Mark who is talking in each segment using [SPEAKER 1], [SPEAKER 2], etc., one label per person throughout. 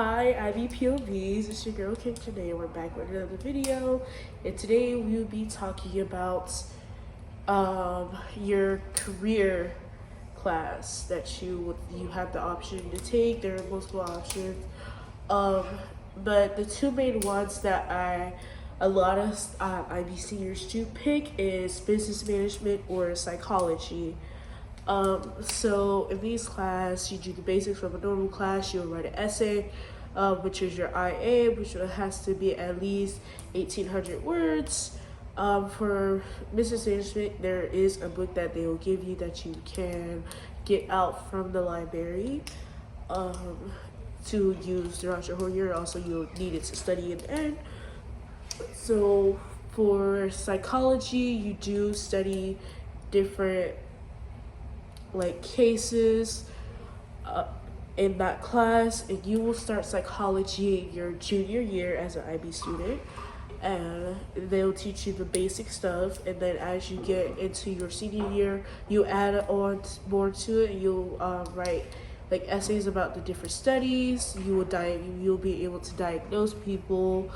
[SPEAKER 1] Hi, IB POVs. It's your girl Kim today. We're back with another video, and today we'll be talking about your career class that you have the option to take. There are multiple options, um, but the two main ones that a lot of IB seniors do pick is business management or psychology. So in these class, you do the basics from a normal class. You'll write an essay, which is your IA, which has to be at least 1,800 words. For business management, there is a book that they will give you that you can get out from the library to use throughout your whole year. Also, you'll need it to study in the end. So for psychology, you do study different cases in that class, and you will start psychology your junior year as an IB student, and they'll teach you the basic stuff, and then as you get into your senior year, you add on more to it, and you'll write essays about the different studies. You'll be able to diagnose people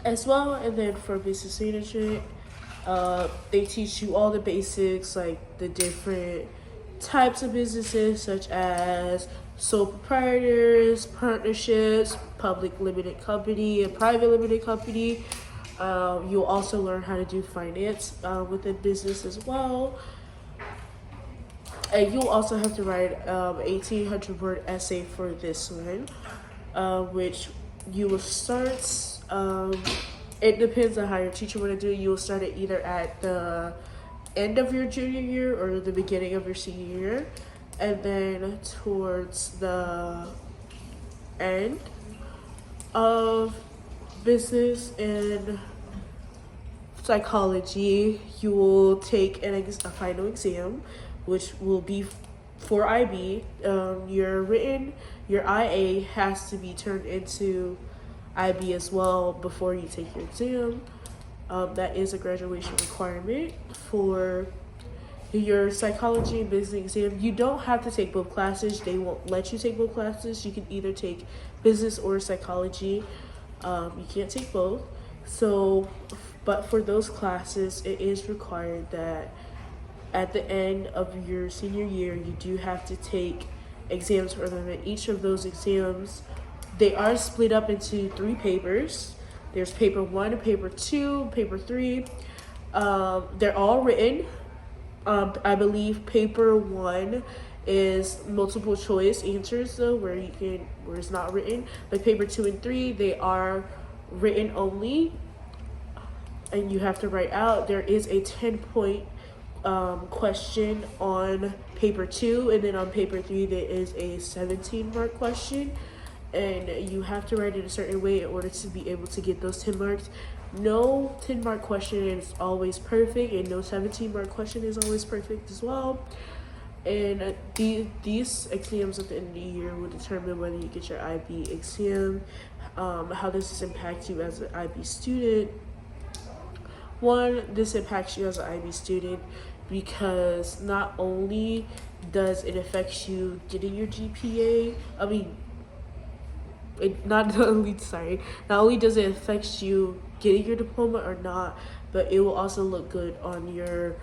[SPEAKER 1] as well. And then for business management, they teach you all the basics, like the different types of businesses, such as sole proprietors, partnerships, public limited company, and private limited company. You'll also learn how to do finance within business as well. And you'll also have to write 1,800 word essay for this one, which you will start. It depends on how your teacher want to do it. You will start it either at the end of your junior year or the beginning of your senior year. And then towards the end of business and psychology, you will take a final exam, which will be for IB. Your IA has to be turned into IB as well before you take your exam. That is a graduation requirement for your psychology and business exam. You don't have to take both classes. They won't let you take both classes. You can either take business or psychology. You can't take both. But for those classes, it is required that at the end of your senior year, you do have to take exams for them. And each of those exams, they are split up into 3 papers. There's paper 1, paper 2, paper 3. They're all written. I believe paper 1 is multiple choice answers, though, where it's not written. But paper 2 and 3, they are written only, and you have to write out. There is a 10-point question on paper 2, and then on paper 3 there is a 17-mark question. And you have to write it a certain way in order to be able to get those 10 marks. No 10-mark question is always perfect, and no 17-mark question is always perfect as well. And these exams at the end of the year will determine whether you get your IB exam. How does this impact you as an IB student? One, this impacts you as an IB student because not only does it affect you getting your GPA, not only does it affect you getting your diploma or not, but it will also look good on your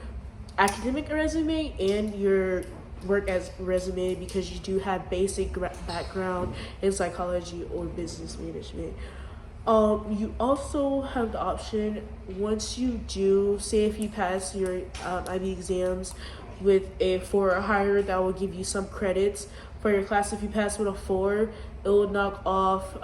[SPEAKER 1] academic resume and your work as resume, because you do have basic background in psychology or business management. You also have the option, once you do, say if you pass your IB exams with a 4 or higher, that will give you some credits for your class. If you pass with a 4, it will knock off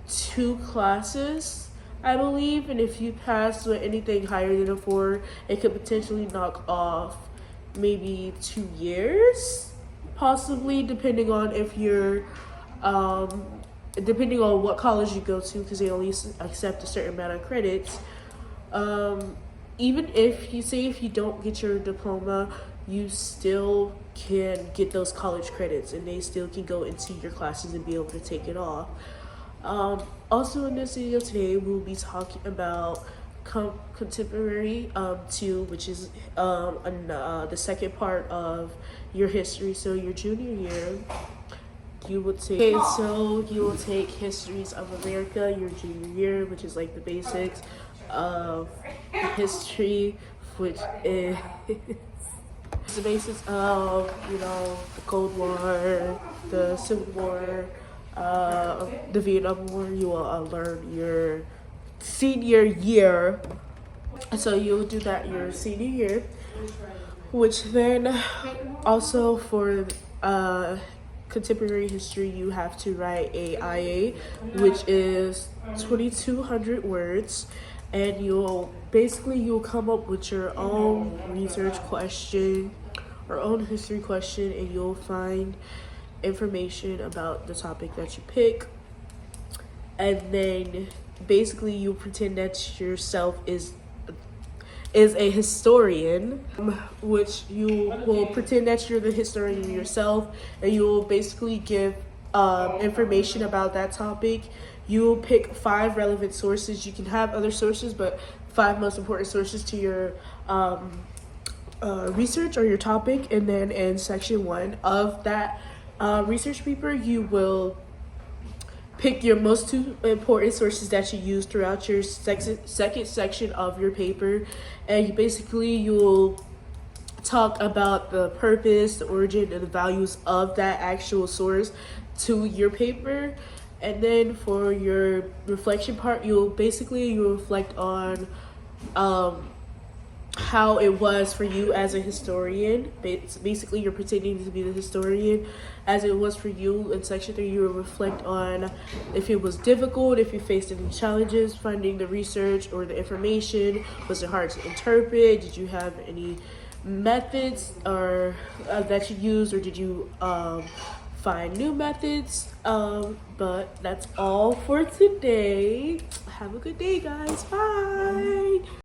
[SPEAKER 1] 2 classes, I believe. And if you pass with anything higher than a 4, it could potentially knock off maybe 2 years, possibly, depending on if you're depending on what college you go to, because they only accept a certain amount of credits. Even if you don't get your diploma, you still can get those college credits, and they still can go into your classes and be able to take it off. Also in this video today, we'll be talking about contemporary 2, which is the second part of your history, so your junior year. you will take, okay, so you will take histories of America your junior year, which is like the basics of history, which is the basics of, you know, the Cold War, the Civil War, the Vietnam War. You will learn your senior year. So you'll do that your senior year, which then also for contemporary history, you have to write a IA, which is 2,200 words, and you'll come up with your own research question or own history question, and you'll find information about the topic that you pick, and then basically you pretend that yourself is a historian, which you will pretend that you're the historian yourself, and you will basically give information about that topic. You will pick 5 relevant sources. You can have other sources, but 5 most important sources to your research or your topic. And then in section 1 of that research paper, you will pick your most 2 important sources that you use throughout your second section of your paper, and you'll talk about the purpose, the origin, and the values of that actual source to your paper. And then for your reflection part, you'll reflect on how it was for you as a historian. Basically, you're pretending to be the historian as it was for you. In section 3, you will reflect on if it was difficult, if you faced any challenges finding the research or the information. Was it hard to interpret? Did you have any methods or that you used, or did you find new methods? But that's all for today. Have a good day, guys. Bye.